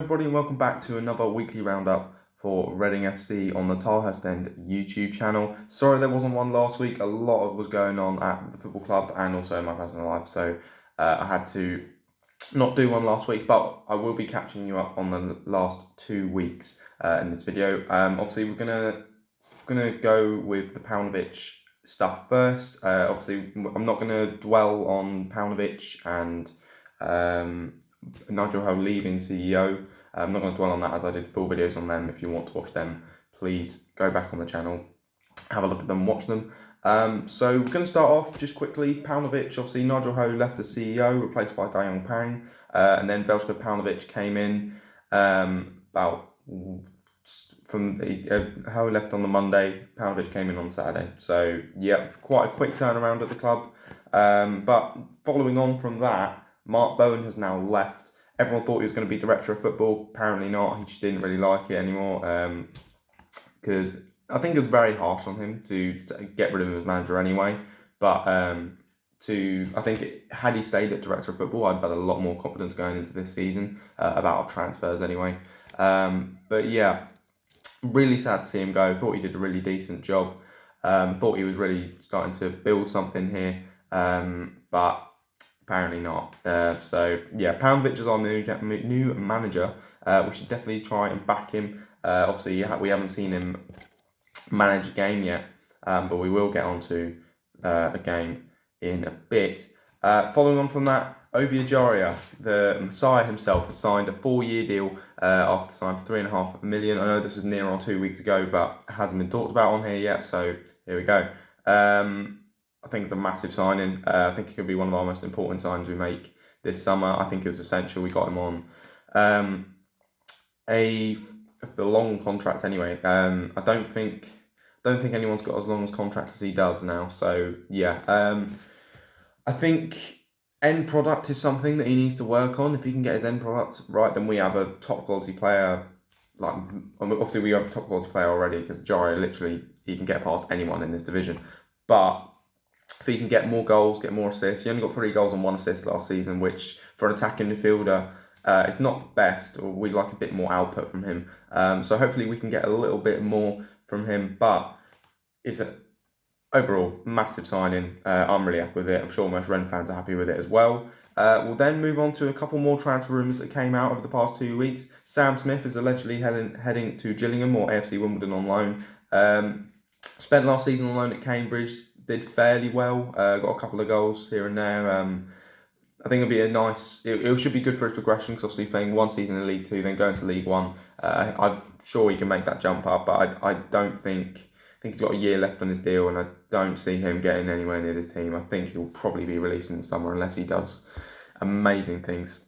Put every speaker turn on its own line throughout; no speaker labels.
Everybody, and welcome back to another weekly roundup for Reading FC on the Tilehurst End YouTube channel. Sorry there wasn't one last week. A lot was going on at the football club and also in my personal life, so I had to not do one last week, but I will be catching you up on the last 2 weeks in this video. Obviously, we're gonna go with the Paunovic stuff first. Obviously, I'm not gonna dwell on Paunovic and Nigel Howe leaving CEO. I'm not going to dwell on that as I did full videos on them. If you want to watch them, please go back on the channel, have a look at them, watch them. So we're going to start off just quickly. Paunovic, obviously Nigel Howe left as CEO, replaced by Dayong Pang, and then Veljko Paunovic came in Howe left on the Monday, Paunovic came in on Saturday. So yeah, quite a quick turnaround at the club. But following on from that, Mark Bowen has now left. Everyone thought he was going to be director of football. Apparently not. He just didn't really like it anymore. Because I think it was very harsh on him to get rid of him as manager anyway. But I think had he stayed at director of football, I'd had a lot more confidence going into this season about our transfers anyway. But yeah, really sad to see him go. Thought he did a really decent job. Thought he was really starting to build something here. But apparently not. So yeah, Paunovic is our new manager. We should definitely try and back him. Obviously, we haven't seen him manage a game yet, but we will get on to a game in a bit. Following on from that, Ejaria, the Messiah himself, has signed a 4-year deal after signing for $3.5 million. I know this was near on 2 weeks ago, but it hasn't been talked about on here yet. So here we go. I think it's a massive signing. I think it could be one of our most important signings we make this summer. I think it was essential. We got him on the long contract anyway. I don't think anyone's got as long as contract as he does now. So yeah, I think end product is something that he needs to work on. If he can get his end product right, then we have a top quality player. Like obviously we have a top quality player already because Ejaria literally he can get past anyone in this division, but if he can get more goals, get more assists. He only got 3 goals and 1 assist last season, which for an attacking midfielder, it's not the best. Or we'd like a bit more output from him. So hopefully we can get a little bit more from him. But it's an overall massive signing. I'm really happy with it. I'm sure most Ren fans are happy with it as well. We'll then move on to a couple more transfer rumours that came out over the past 2 weeks. Sam Smith is allegedly heading to Gillingham or AFC Wimbledon on loan. Spent last season on loan at Cambridge. Did fairly well, got a couple of goals here and there. I think it'll be it should be good for his progression because obviously playing 1 season in League 2, then going to League 1. I'm sure he can make that jump up, but I don't think he's got a year left on his deal and I don't see him getting anywhere near this team. I think he'll probably be released in the summer unless he does amazing things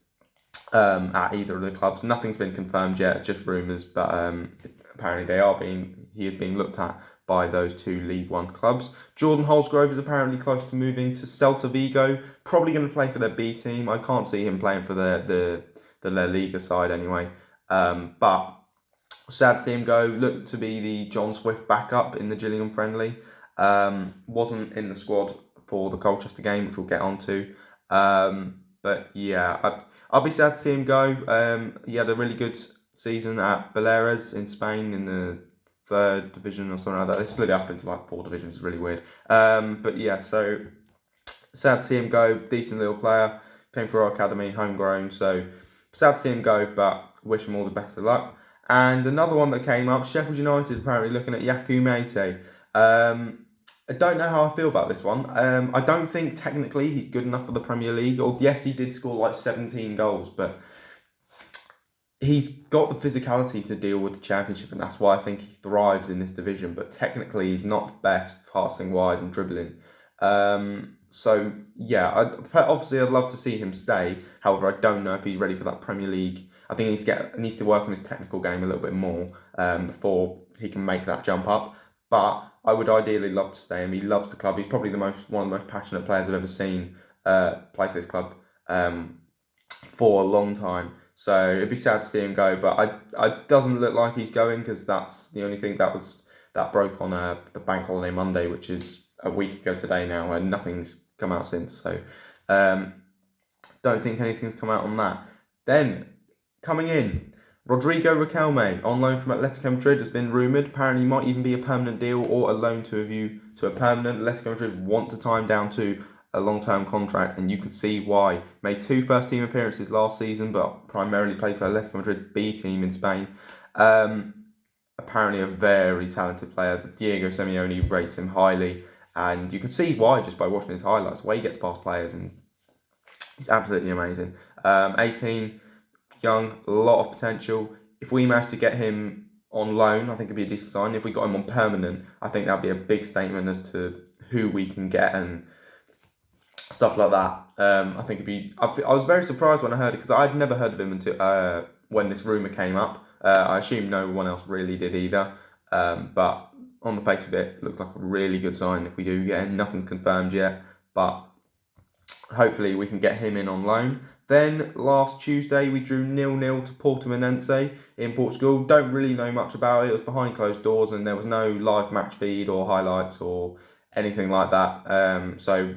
at either of the clubs. Nothing's been confirmed yet, it's just rumours, but apparently he is being looked at by those 2 League 1 clubs. Jordan Holsgrove is apparently close to moving to Celta Vigo, probably going to play for their B team. I can't see him playing for the La Liga side anyway. But sad to see him go. Looked to be the John Swift backup in the Gillingham friendly. Wasn't in the squad for the Colchester game, which we'll get onto. But yeah, I'll be sad to see him go. He had a really good season at Baleares in Spain in the 3rd division or something like that. They split it up into like 4 divisions. It's really weird. But yeah, so sad to see him go. Decent little player. Came through our academy, homegrown. So sad to see him go, but wish him all the best of luck. And another one that came up, Sheffield United apparently looking at Yakou Meite. I don't know how I feel about this one. I don't think technically he's good enough for the Premier League. Or yes, he did score like 17 goals, but he's got the physicality to deal with the Championship, and that's why I think he thrives in this division. But technically, he's not the best passing wise and dribbling. So yeah, obviously I'd love to see him stay. However, I don't know if he's ready for that Premier League. I think he needs to work on his technical game a little bit more before he can make that jump up. But I would ideally love to stay him. He loves the club. He's probably one of the most passionate players I've ever seen play for this club for a long time. So it'd be sad to see him go, but it doesn't look like he's going because that's the only thing that broke on the Bank Holiday Monday, which is a week ago today now, and nothing's come out since. So don't think anything's come out on that. Then coming in, Rodrigo Riquelme, on loan from Atletico Madrid, has been rumoured. Apparently, might even be a permanent deal or a loan to a view to a permanent. Atletico Madrid want to time down to a long-term contract, and you can see why. Made 2 first-team appearances last season, but primarily played for Atletico Madrid B team in Spain. Apparently, a very talented player. Diego Simeone rates him highly, and you can see why just by watching his highlights. The way he gets past players, and he's absolutely amazing. 18. Young, a lot of potential. If we manage to get him on loan, I think it'd be a decent sign. If we got him on permanent, I think that'd be a big statement as to who we can get and stuff like that. I think it'd be. I was very surprised when I heard it because I'd never heard of him until when this rumor came up. I assume no one else really did either. But on the face of it, it looks like a really good sign if we do get him. Nothing's confirmed yet, but hopefully we can get him in on loan. Then last Tuesday we drew 0-0 to Portimonense in Portugal. Don't really know much about it. It was behind closed doors and there was no live match feed or highlights or anything like that. So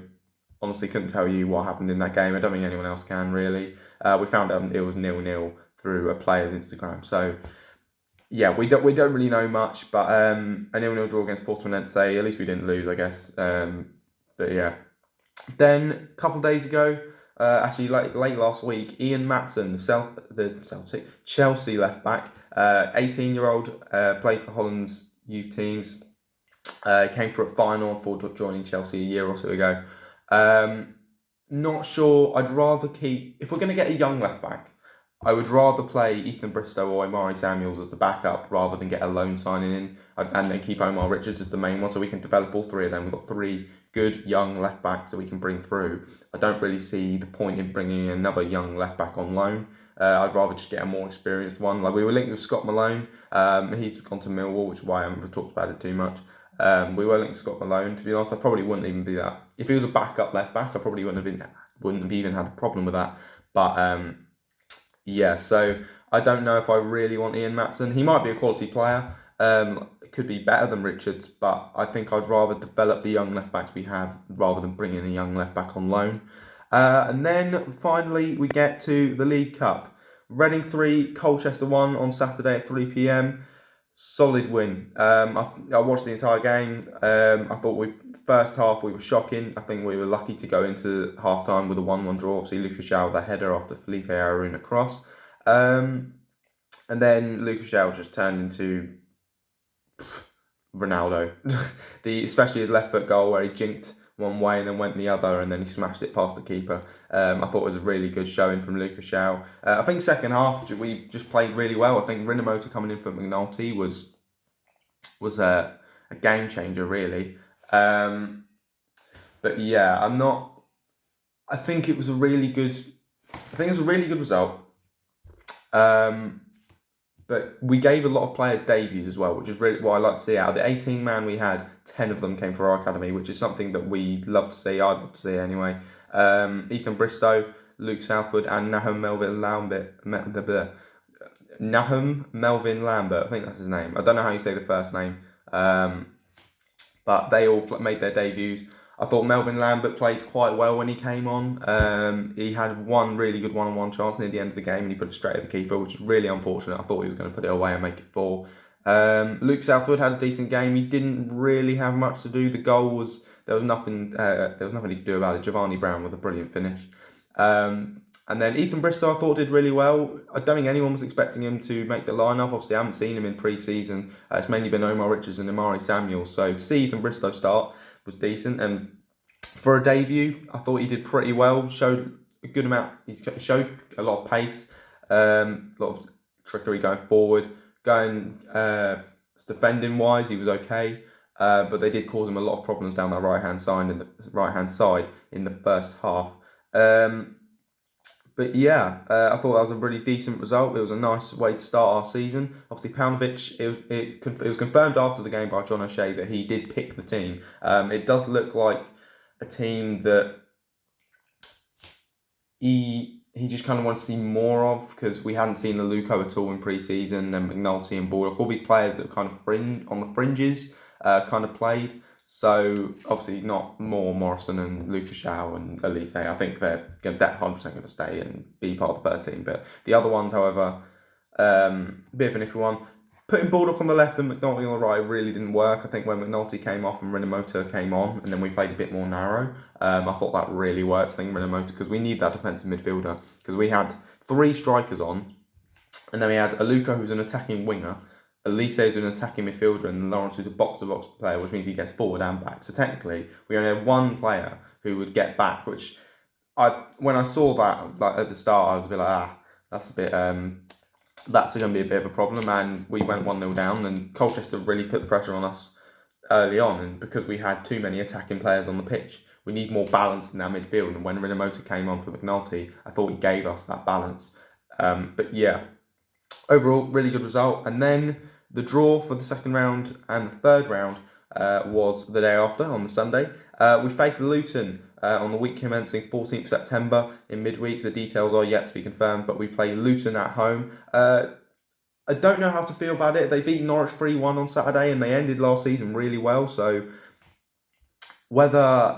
honestly couldn't tell you what happened in that game. I don't think anyone else can really. We found out it was 0-0 through a player's Instagram. So yeah, we don't really know much, but a 0-0 draw against Portimonense. At least we didn't lose, I guess. But yeah. Then a couple of days ago, actually late last week, Ian Maatsen, the Chelsea left back, 18-year-old, played for Holland's youth teams, came for a final before joining Chelsea a year or so ago. Not sure. I'd rather keep, if we're going to get a young left back, I would rather play Ethan Bristow or Omari Samuels as the backup rather than get a loan signing in and then keep Omar Richards as the main one so we can develop all 3 of them. We've got 3 good young left backs that we can bring through. I don't really see the point in bringing another young left back on loan. I'd rather just get a more experienced one. Like we were linked with Scott Malone. He's gone to Millwall, which is why I haven't talked about it too much. We were linked to Scott Malone. To be honest, I probably wouldn't even do that. If he was a backup left back, I probably wouldn't have even had a problem with that. But yeah, so I don't know if I really want Ian Maatsen. He might be a quality player. Could be better than Richards, but I think I'd rather develop the young left backs we have rather than bring in a young left back on loan. And then finally we get to the League Cup. Reading 3, Colchester 1 on Saturday at 3 p.m. Solid win. I watched the entire game. I thought first half we were shocking. I think we were lucky to go into half time with a 1-1 draw. Obviously, Lucas Shaw with a header after Felipe Arun across. And then Lucas Shaw just turned into Ronaldo. Especially his left foot goal where he jinked one way and then went the other and then he smashed it past the keeper. I thought it was a really good showing from Lucas Shaw. I think second half we just played really well. I think Rinomota coming in for McNulty was a game changer really. But yeah, I think it was a really good result. But we gave a lot of players debuts as well, which is really what I like to see. Out of the 18 man we had, 10 of them came for our academy, which is something that we love to see. I'd love to see anyway. Ethan Bristow, Luke Southwood, and Nahum Melvin Lambert. I think that's his name. I don't know how you say the first name. But they all made their debuts. I thought Melvin Lambert played quite well when he came on. He had one really good one-on-one chance near the end of the game and he put it straight at the keeper, which is really unfortunate. I thought he was going to put it away and make it 4. Luke Southwood had a decent game. He didn't really have much to do. The goal was there was nothing he could do about it. Giovanni Brown with a brilliant finish. And then Ethan Bristow I thought did really well. I don't think anyone was expecting him to make the lineup. Obviously I haven't seen him in pre-season. It's mainly been Omar Richards and Omari Samuels. So to see Ethan Bristow start was decent. And for a debut, I thought he did pretty well. Showed a good amount. He showed a lot of pace, a lot of trickery going forward. Defending wise, he was okay. But they did cause him a lot of problems down that right hand side in the first half. But yeah, I thought that was a really decent result. It was a nice way to start our season. Obviously, Paunovic, it was confirmed after the game by John O'Shea that he did pick the team. It does look like a team that he just kind of wants to see more of because we hadn't seen the Luco at all in pre-season and McNulty and Baldock. All these players that kind of on the fringes kind of played. So obviously not more Morrison and Lucas Shaw and Elise. I think they're 100% going to stay and be part of the first team. But the other ones, however, Bit of an iffy one. Putting Baldock on the left and McNulty on the right really didn't work. I think when McNulty came off and Rinomhota came on, and then we played a bit more narrow, I thought that really worked. I think Rinomhota, because we need that defensive midfielder, because we had 3 strikers on, and then we had Aluko, who's an attacking winger, Elise, who's an attacking midfielder, and Lawrence, who's a box-to-box player, which means he gets forward and back. So technically, we only had 1 player who would get back, which when I saw that like at the start, I was a bit like, that's a bit that's going to be a bit of a problem. And we went 1-0 down, and Colchester really put the pressure on us early on. And because we had too many attacking players on the pitch, we need more balance in our midfield. And when Rinomhota came on for McNulty, I thought he gave us that balance. But yeah, overall, really good result. And then the draw for the second round and the third round was the day after, on the Sunday. We faced Luton on the week commencing 14th September in midweek. The details are yet to be confirmed, but we play Luton at home. I don't know how to feel about it. They beat Norwich 3-1 on Saturday, and they ended last season really well. So whether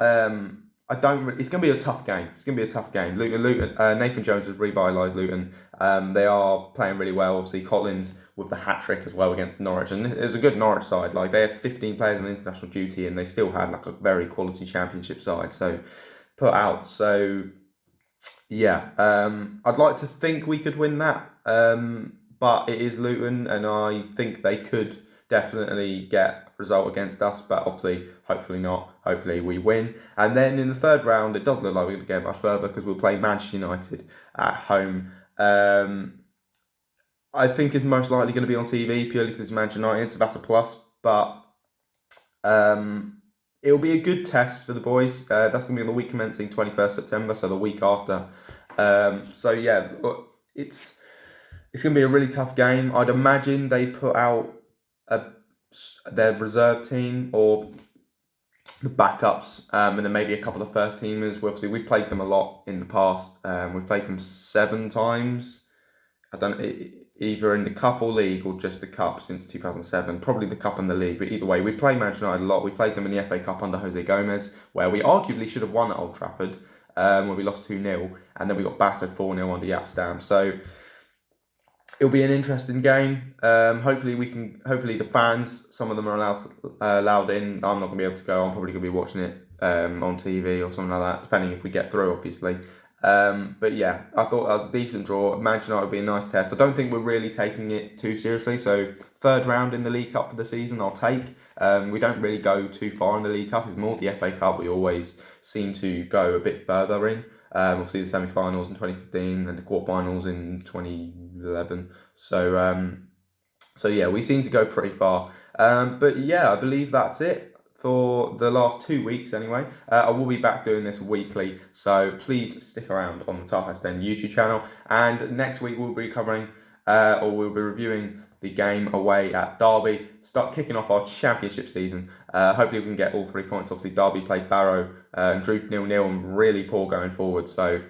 it's going to be a tough game. It's going to be a tough game. Luton. Nathan Jones has revitalised Luton. They are playing really well. Obviously, Collins with the hat trick as well against Norwich, and it was a good Norwich side. Like, they had 15 players on international duty, and they still had like a very quality Championship side. So put out. So yeah, I'd like to think we could win that, but it is Luton, and I think they could definitely get a result against us, but obviously, hopefully not. Hopefully we win. And then in the third round, it doesn't look like we're going to get much further, because we'll play Manchester United at home. I think it's most likely going to be on TV purely because it's Manchester United, so that's a plus. But it'll be a good test for the boys. That's going to be on the week commencing 21st September, so the week after. So yeah, it's going to be a really tough game. I'd imagine they put out their reserve team or the backups, and then maybe a couple of first teamers. Obviously, we've played them a lot in the past. We've played them 7 times. I don't either in the Cup or League, or just the Cup since 2007. Probably the Cup and the League, but either way, we play Manchester United a lot. We played them in the FA Cup under Jose Gomez, where we arguably should have won at Old Trafford, where we lost 2-0, and then we got battered 4-0 under Yapstam. So it'll be an interesting game. Hopefully the fans, some of them are allowed in. I'm not going to be able to go. I'm probably going to be watching it on TV or something like that, depending if we get through, obviously. But yeah, I thought that was a decent draw. Manchester United would be a nice test. I don't think we're really taking it too seriously. So third round in the League Cup for the season, I'll take. We don't really go too far in the League Cup. It's more the FA Cup. We always seem to go a bit further in. Obviously the semi-finals in 2015 and the quarterfinals in 2011. So yeah, we seem to go pretty far. But yeah, I believe that's it for the last 2 weeks anyway. I will be back doing this weekly, so please stick around on the Tarhurst End YouTube channel. And next week we'll be covering, or we'll be reviewing the game away at Derby, start kicking off our Championship season. Hopefully we can get all 3 points. Obviously Derby played Barrow and drew 0-0 and really poor going forward. So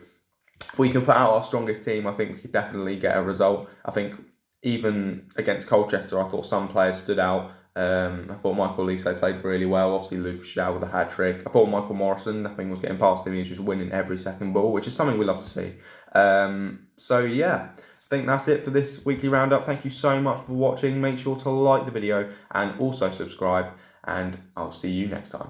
if we can put out our strongest team, I think we could definitely get a result. I think even against Colchester, I thought some players stood out. I thought Michael Elise played really well. Obviously, Lucas Shaw with a hat trick. I thought Michael Morrison, nothing was getting past him. He was just winning every second ball, which is something we love to see. So yeah, I think that's it for this weekly roundup. Thank you so much for watching. Make sure to like the video and also subscribe, and I'll see you next time.